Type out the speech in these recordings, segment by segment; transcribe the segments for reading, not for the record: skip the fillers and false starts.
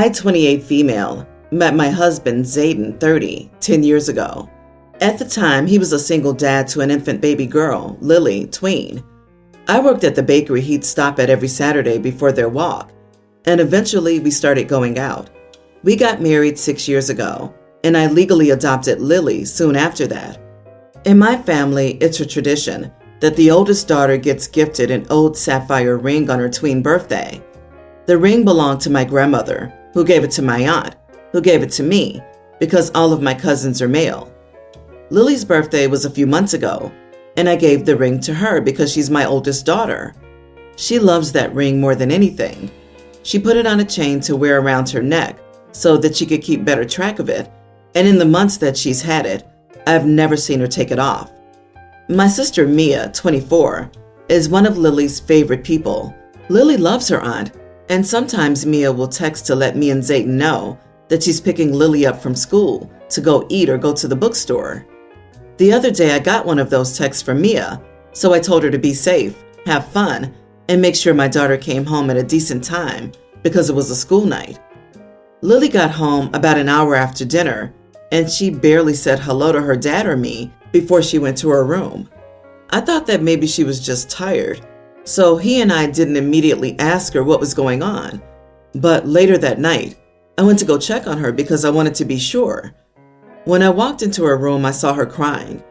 I, 28 female, met my husband, Zayden, 30, 10 years ago. At the time, he was a single dad to an infant baby girl, Lily, tween. I worked at the bakery he'd stop at every Saturday before their walk, and eventually we started going out. We got married 6 years ago, and I legally adopted Lily soon after that. In my family, it's a tradition that the oldest daughter gets gifted an old sapphire ring on her tween birthday. The ring belonged to my grandmother, who gave it to my aunt, who gave it to me, because all of my cousins are male. Lily's birthday was a few months ago, and I gave the ring to her because she's my oldest daughter. She loves that ring more than anything. She put it on a chain to wear around her neck so that she could keep better track of it, and in the months that she's had it, I've never seen her take it off. My sister Mia, 24, is one of Lily's favorite people. Lily loves her aunt, and sometimes Mia will text to let me and Zayden know that she's picking Lily up from school to go eat or go to the bookstore. The other day I got one of those texts from Mia, so I told her to be safe, have fun, and make sure my daughter came home at a decent time because it was a school night. Lily got home about an hour after dinner, and she barely said hello to her dad or me before she went to her room. I thought that maybe she was just tired, so he and I didn't immediately ask her what was going on. But later that night, I went to go check on her because I wanted to be sure. When I walked into her room, I saw her crying.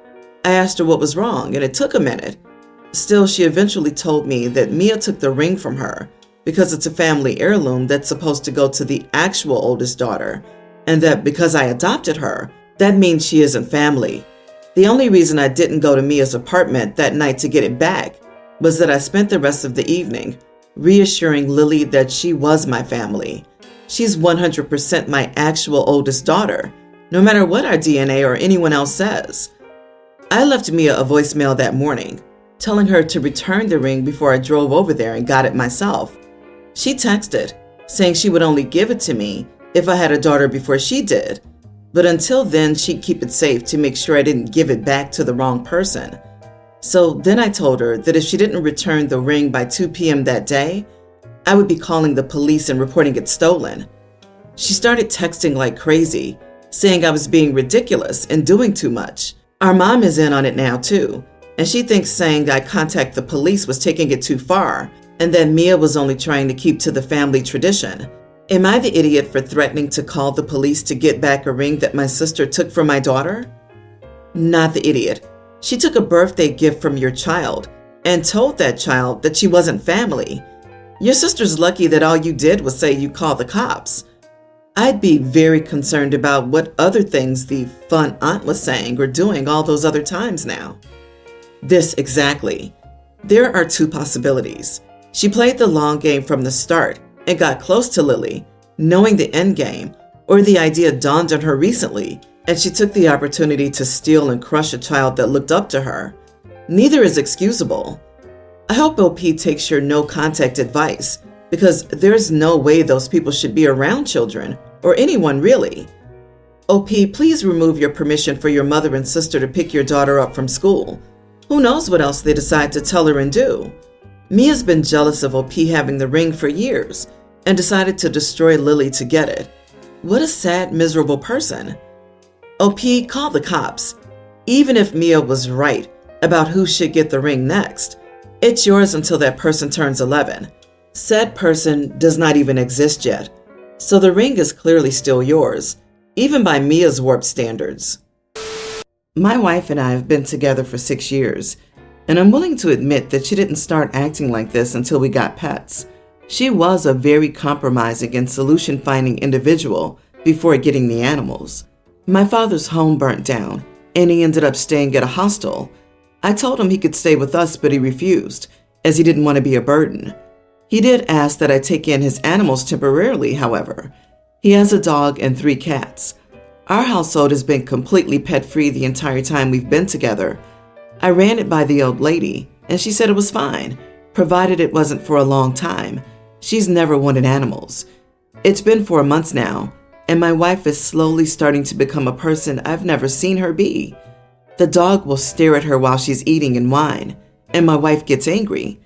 I asked her what was wrong, and it took a minute. Still, she eventually told me that Mia took the ring from her because it's a family heirloom that's supposed to go to the actual oldest daughter, and that because I adopted her, that means she isn't family. The only reason I didn't go to Mia's apartment that night to get it back was that I spent the rest of the evening reassuring Lily that she was my family. She's 100% my actual oldest daughter, no matter what our DNA or anyone else says. I left Mia a voicemail that morning, telling her to return the ring before I drove over there and got it myself. She texted, saying she would only give it to me if I had a daughter before she did, but until then she'd keep it safe to make sure I didn't give it back to the wrong person. So then I told her that if she didn't return the ring by 2 p.m. that day, I would be calling the police and reporting it stolen. She started texting like crazy, saying I was being ridiculous and doing too much. Our mom is in on it now too, and she thinks saying I contact the police was taking it too far, and that Mia was only trying to keep to the family tradition. Am I the idiot for threatening to call the police to get back a ring that my sister took from my daughter? Not the idiot. She took a birthday gift from your child and told that child that she wasn't family. Your sister's lucky that all you did was say you called the cops. I'd be very concerned about what other things the fun aunt was saying or doing all those other times now. This exactly. There are two possibilities. She played the long game from the start and got close to Lily, knowing the end game, or the idea dawned on her recently, and she took the opportunity to steal and crush a child that looked up to her. Neither is excusable. I hope OP takes your no contact advice, because there's no way those people should be around children, or anyone really. OP, please remove your permission for your mother and sister to pick your daughter up from school. Who knows what else they decide to tell her and do? Mia's been jealous of OP having the ring for years and decided to destroy Lily to get it. What a sad, miserable person. OP, call the cops. Even if Mia was right about who should get the ring next, it's yours until that person turns 11. Said person does not even exist yet, so the ring is clearly still yours, even by Mia's warped standards. My wife and I have been together for 6 years, and I'm willing to admit that she didn't start acting like this until we got pets. She was a very compromising and solution-finding individual before getting the animals. My father's home burnt down, and he ended up staying at a hostel. I told him he could stay with us, but he refused, as he didn't want to be a burden. He did ask that I take in his animals temporarily, however. He has a dog and 3 cats. Our household has been completely pet-free the entire time we've been together. I ran it by the old lady, and she said it was fine, provided it wasn't for a long time. She's never wanted animals. It's been 4 months now, and my wife is slowly starting to become a person I've never seen her be. The dog will stare at her while she's eating and whine, and my wife gets angry.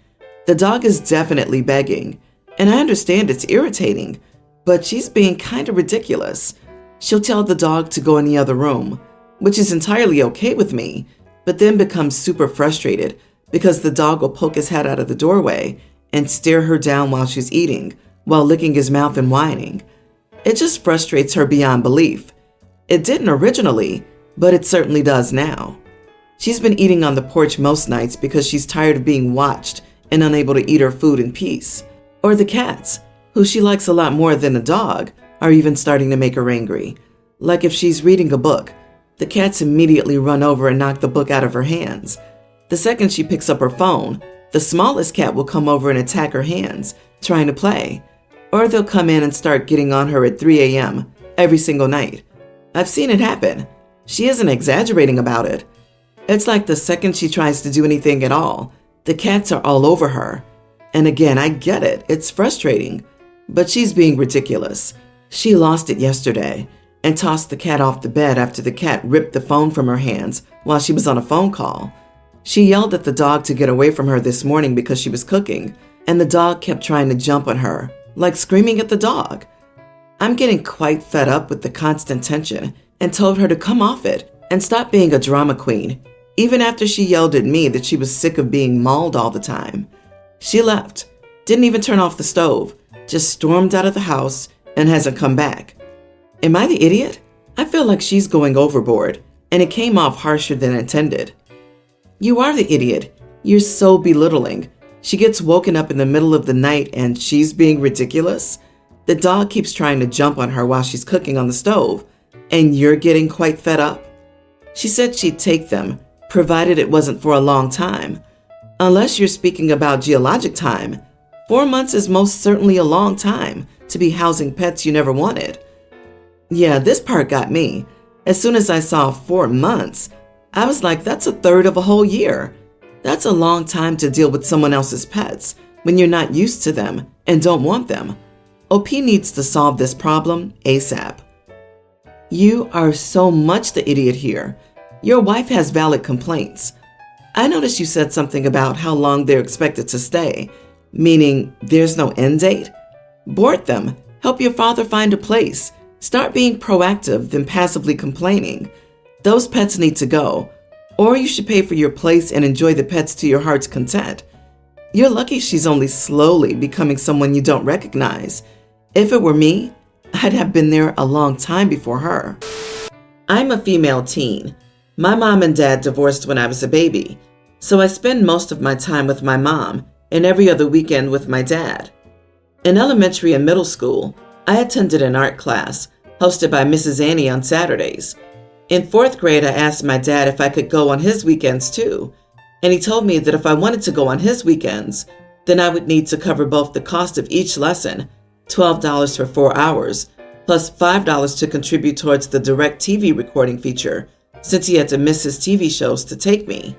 The dog is definitely begging, and I understand it's irritating, but she's being kind of ridiculous. She'll tell the dog to go in the other room, which is entirely okay with me, but then becomes super frustrated because the dog will poke his head out of the doorway and stare her down while she's eating, while licking his mouth and whining. It just frustrates her beyond belief. It didn't originally, but it certainly does now. She's been eating on the porch most nights because she's tired of being watched and unable to eat her food in peace. Or the cats, who she likes a lot more than the dog, are even starting to make her angry. Like if she's reading a book, the cats immediately run over and knock the book out of her hands. The second she picks up her phone, the smallest cat will come over and attack her hands, trying to play. Or they'll come in and start getting on her at 3 a.m. every single night. I've seen it happen. She isn't exaggerating about it. It's like the second she tries to do anything at all, the cats are all over her. And again, I get it. It's frustrating. But she's being ridiculous. She lost it yesterday and tossed the cat off the bed after the cat ripped the phone from her hands while she was on a phone call. She yelled at the dog to get away from her this morning because she was cooking, and the dog kept trying to jump on her, like screaming at the dog. I'm getting quite fed up with the constant tension and told her to come off it and stop being a drama queen, even after she yelled at me that she was sick of being mauled all the time. She left, didn't even turn off the stove, just stormed out of the house and hasn't come back. Am I the idiot? I feel like she's going overboard, and it came off harsher than intended. You are the idiot. You're so belittling. She gets woken up in the middle of the night and she's being ridiculous. The dog keeps trying to jump on her while she's cooking on the stove, and you're getting quite fed up. She said she'd take them, provided it wasn't for a long time. Unless you're speaking about geologic time, 4 months is most certainly a long time to be housing pets you never wanted. Yeah, this part got me. As soon as I saw 4 months, I was like, that's a third of a whole year. That's a long time to deal with someone else's pets when you're not used to them and don't want them. OP needs to solve this problem ASAP. You are so much the idiot here. Your wife has valid complaints. I noticed you said something about how long they're expected to stay, meaning there's no end date. Board them. Help your father find a place. Start being proactive than passively complaining. Those pets need to go, or you should pay for your place and enjoy the pets to your heart's content. You're lucky she's only slowly becoming someone you don't recognize. If it were me, I'd have been there a long time before her. I'm a female teen. My mom and dad divorced when I was a baby, so I spend most of my time with my mom and every other weekend with my dad. In elementary and middle school, I attended an art class hosted by Mrs. Annie on Saturdays. In 4th grade, I asked my dad if I could go on his weekends too, and he told me that if I wanted to go on his weekends, then I would need to cover both the cost of each lesson, $12 for 4 hours, plus $5 to contribute towards the direct TV recording feature, since he had to miss his TV shows to take me.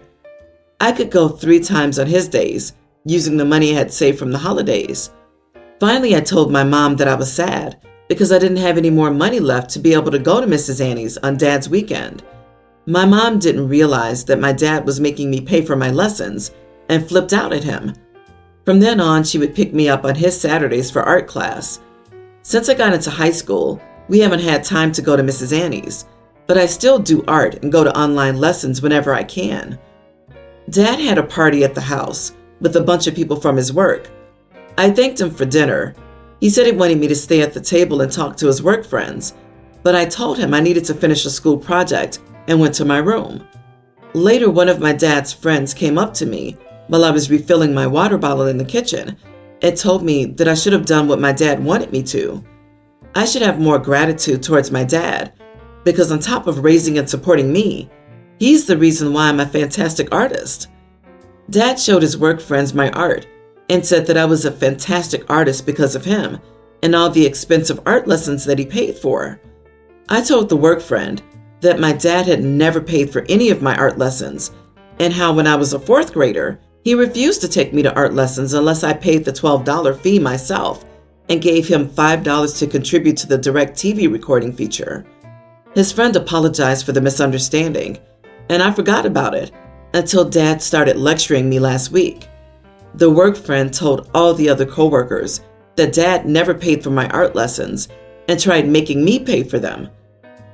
I could go 3 times on his days, using the money I had saved from the holidays. Finally, I told my mom that I was sad because I didn't have any more money left to be able to go to Mrs. Annie's on Dad's weekend. My mom didn't realize that my dad was making me pay for my lessons and flipped out at him. From then on, she would pick me up on his Saturdays for art class. Since I got into high school, we haven't had time to go to Mrs. Annie's, but I still do art and go to online lessons whenever I can. Dad had a party at the house with a bunch of people from his work. I thanked him for dinner. He said he wanted me to stay at the table and talk to his work friends, but I told him I needed to finish a school project and went to my room. Later, one of my dad's friends came up to me while I was refilling my water bottle in the kitchen and told me that I should have done what my dad wanted me to. I should have more gratitude towards my dad because on top of raising and supporting me, he's the reason why I'm a fantastic artist. Dad showed his work friends my art and said that I was a fantastic artist because of him and all the expensive art lessons that he paid for. I told the work friend that my dad had never paid for any of my art lessons and how when I was a 4th grader, he refused to take me to art lessons unless I paid the $12 fee myself and gave him $5 to contribute to the direct TV recording feature. His friend apologized for the misunderstanding, and I forgot about it until Dad started lecturing me last week. The work friend told all the other coworkers, that Dad never paid for my art lessons and tried making me pay for them.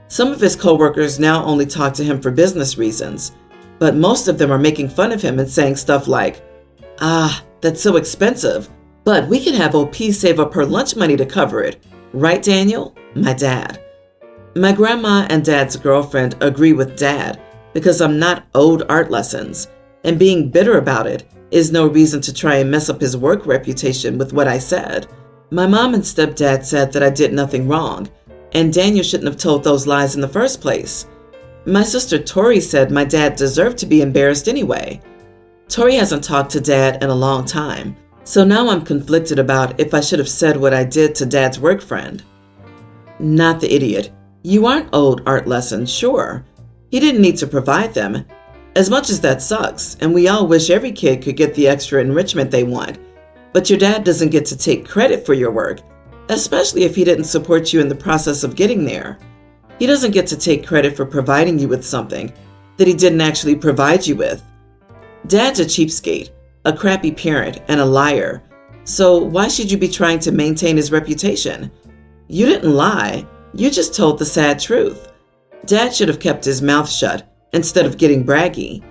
Some of his coworkers now only talk to him for business reasons, but most of them are making fun of him and saying stuff like, that's so expensive, but we can have OP save up her lunch money to cover it. Right, Daniel? My dad. My grandma and Dad's girlfriend agree with Dad because I'm not owed art lessons, and being bitter about it is no reason to try and mess up his work reputation with what I said. My mom and stepdad said that I did nothing wrong, and Daniel shouldn't have told those lies in the first place. My sister Tori said my dad deserved to be embarrassed anyway. Tori hasn't talked to Dad in a long time, so now I'm conflicted about if I should have said what I did to Dad's work friend. Not the idiot. You aren't owed art lessons, sure. He didn't need to provide them. As much as that sucks, and we all wish every kid could get the extra enrichment they want, but your dad doesn't get to take credit for your work, especially if he didn't support you in the process of getting there. He doesn't get to take credit for providing you with something that he didn't actually provide you with. Dad's a cheapskate, a crappy parent, and a liar, so why should you be trying to maintain his reputation? You didn't lie, you just told the sad truth. Dad should have kept his mouth shut instead of getting braggy.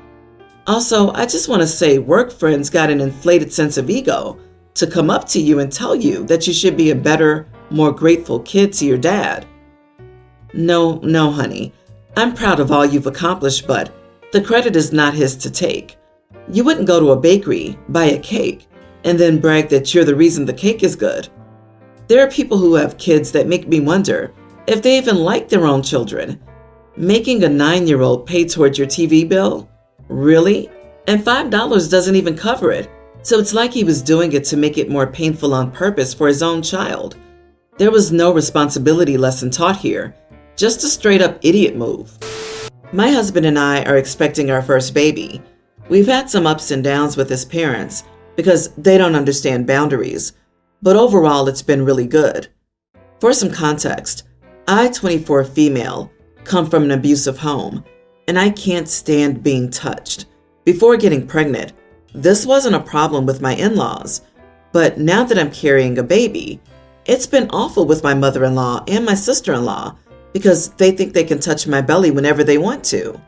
Also, I just want to say work friends got an inflated sense of ego to come up to you and tell you that you should be a better, more grateful kid to your dad. No, honey. I'm proud of all you've accomplished, but the credit is not his to take. You wouldn't go to a bakery, buy a cake, and then brag that you're the reason the cake is good. There are people who have kids that make me wonder if they even like their own children. Making a 9-year-old pay towards your TV bill? Really? And $5 doesn't even cover it, so it's like he was doing it to make it more painful on purpose for his own child. There was no responsibility lesson taught here, just a straight-up idiot move. My husband and I are expecting our first baby. We've had some ups and downs with his parents because they don't understand boundaries, but overall it's been really good. For some context, I, 24 female, come from an abusive home, and I can't stand being touched. Before getting pregnant, this wasn't a problem with my in-laws, but now that I'm carrying a baby, it's been awful with my mother-in-law and my sister-in-law because they think they can touch my belly whenever they want to.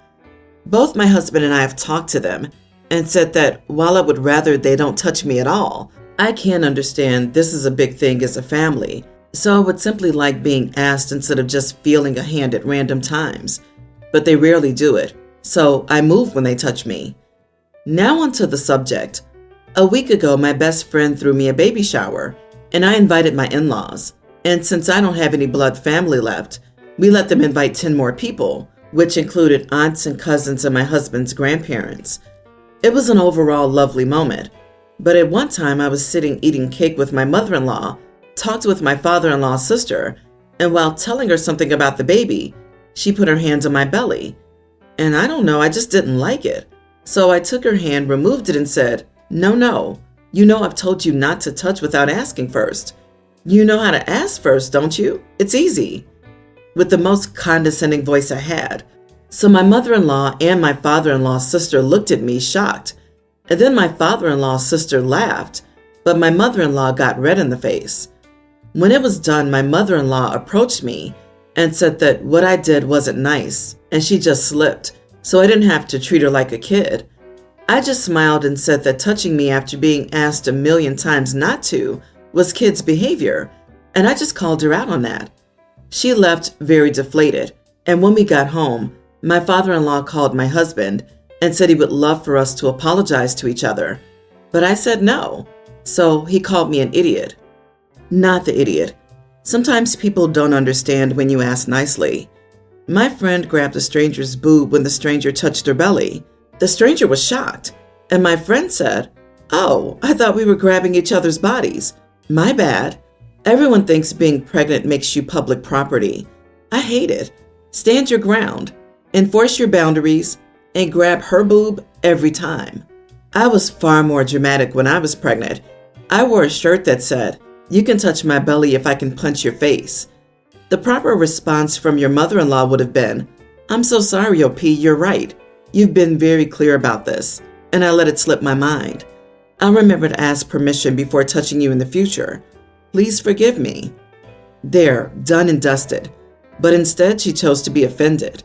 Both my husband and I have talked to them and said that while I would rather they don't touch me at all, I can understand this is a big thing as a family, so I would simply like being asked instead of just feeling a hand at random times. But they rarely do it, so I move when they touch me. Now onto the subject. A week ago, my best friend threw me a baby shower, and I invited my in-laws. And since I don't have any blood family left, we let them invite 10 more people, which included aunts and cousins and my husband's grandparents. It was an overall lovely moment, but at one time I was sitting eating cake with my mother-in-law, talked with my father-in-law's sister, and while telling her something about the baby, she put her hands on my belly. And I don't know, I just didn't like it. So I took her hand, removed it, and said, No, you know I've told you not to touch without asking first. You know how to ask first, don't you? It's easy. With the most condescending voice I had. So my mother-in-law and my father-in-law's sister looked at me shocked. And then my father-in-law's sister laughed, but my mother-in-law got red in the face. When it was done, my mother-in-law approached me and said that what I did wasn't nice, and she just slipped, so I didn't have to treat her like a kid. I just smiled and said that touching me after being asked 1,000,000 times not to was kids' behavior, and I just called her out on that. She left very deflated, and when we got home, my father-in-law called my husband and said he would love for us to apologize to each other, but I said no, so he called me an idiot. Not the idiot. Sometimes people don't understand when you ask nicely. My friend grabbed a stranger's boob when the stranger touched her belly. The stranger was shocked, and my friend said, "Oh, I thought we were grabbing each other's bodies. My bad." Everyone thinks being pregnant makes you public property. I hate it. Stand your ground, enforce your boundaries, and grab her boob every time. I was far more dramatic when I was pregnant. I wore a shirt that said, "You can touch my belly if I can punch your face." The proper response from your mother-in-law would have been, "I'm so sorry, OP, you're right. You've been very clear about this," and I let it slip my mind. I'll remember to ask permission before touching you in the future. Please forgive me." There, done and dusted. But instead, she chose to be offended.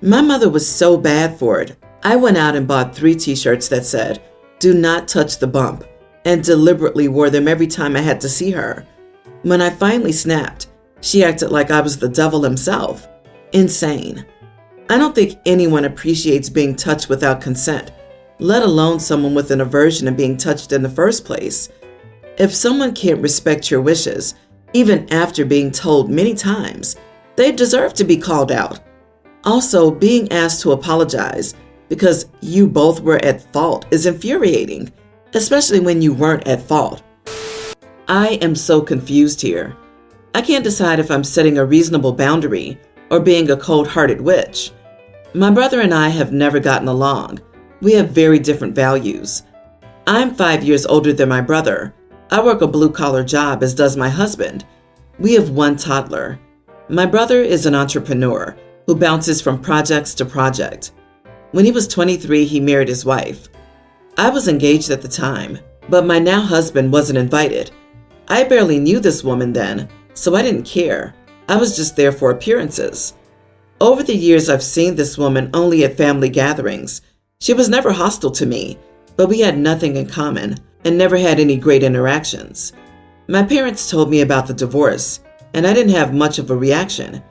My mother was so bad for it. I went out and bought 3 t-shirts that said, "Do not touch the bump," and deliberately wore them every time I had to see her. When I finally snapped, she acted like I was the devil himself. Insane. I don't think anyone appreciates being touched without consent, let alone someone with an aversion to being touched in the first place. If someone can't respect your wishes, even after being told many times, they deserve to be called out. Also, being asked to apologize because you both were at fault is infuriating, especially when you weren't at fault. I am so confused here. I can't decide if I'm setting a reasonable boundary or being a cold-hearted witch. My brother and I have never gotten along. We have very different values. I'm 5 years older than my brother. I work a blue-collar job, as does my husband. We have 1 toddler. My brother is an entrepreneur who bounces from projects to project. When he was 23, he married his wife. I was engaged at the time, but my now husband wasn't invited. I barely knew this woman then, so I didn't care. I was just there for appearances. Over the years, I've seen this woman only at family gatherings. She was never hostile to me, but we had nothing in common and never had any great interactions. My parents told me about the divorce, and I didn't have much of a reaction.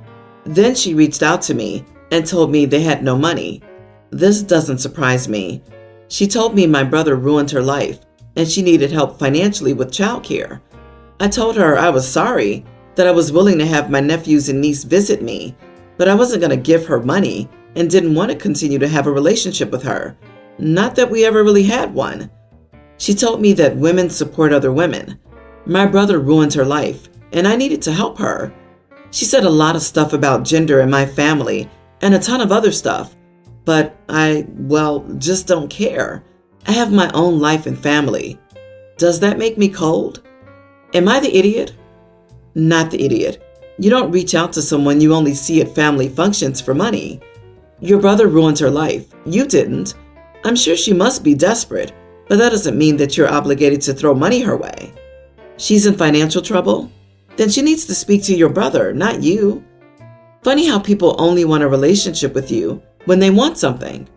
Then she reached out to me and told me they had no money. This doesn't surprise me. She told me my brother ruined her life and she needed help financially with childcare. I told her I was sorry, that I was willing to have my nephews and niece visit me, but I wasn't going to give her money and didn't want to continue to have a relationship with her. Not that we ever really had one. She told me that women support other women. My brother ruined her life and I needed to help her. She said a lot of stuff about gender in my family and a ton of other stuff, but I just don't care. I have my own life and family. Does that make me cold? Am I the idiot? Not the idiot. You don't reach out to someone you only see at family functions for money. Your brother ruined her life. You didn't. I'm sure she must be desperate, but that doesn't mean that you're obligated to throw money her way. She's in financial trouble? Then she needs to speak to your brother, not you. Funny how people only want a relationship with you when they want something.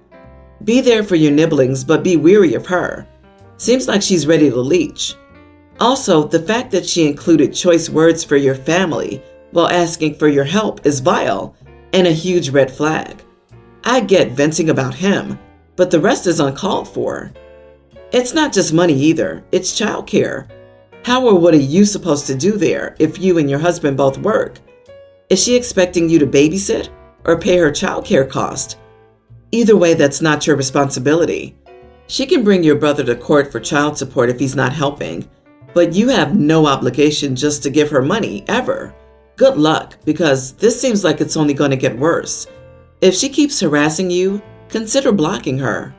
Be there for your nibblings, but be weary of her. Seems like she's ready to leech. Also, the fact that she included choice words for your family while asking for your help is vile and a huge red flag. I get venting about him, but the rest is uncalled for. It's not just money either, it's childcare. How or what are you supposed to do there if you and your husband both work? Is she expecting you to babysit or pay her childcare cost? Either way, that's not your responsibility. She can bring your brother to court for child support if he's not helping, but you have no obligation just to give her money, ever. Good luck, because this seems like it's only going to get worse. If she keeps harassing you, consider blocking her.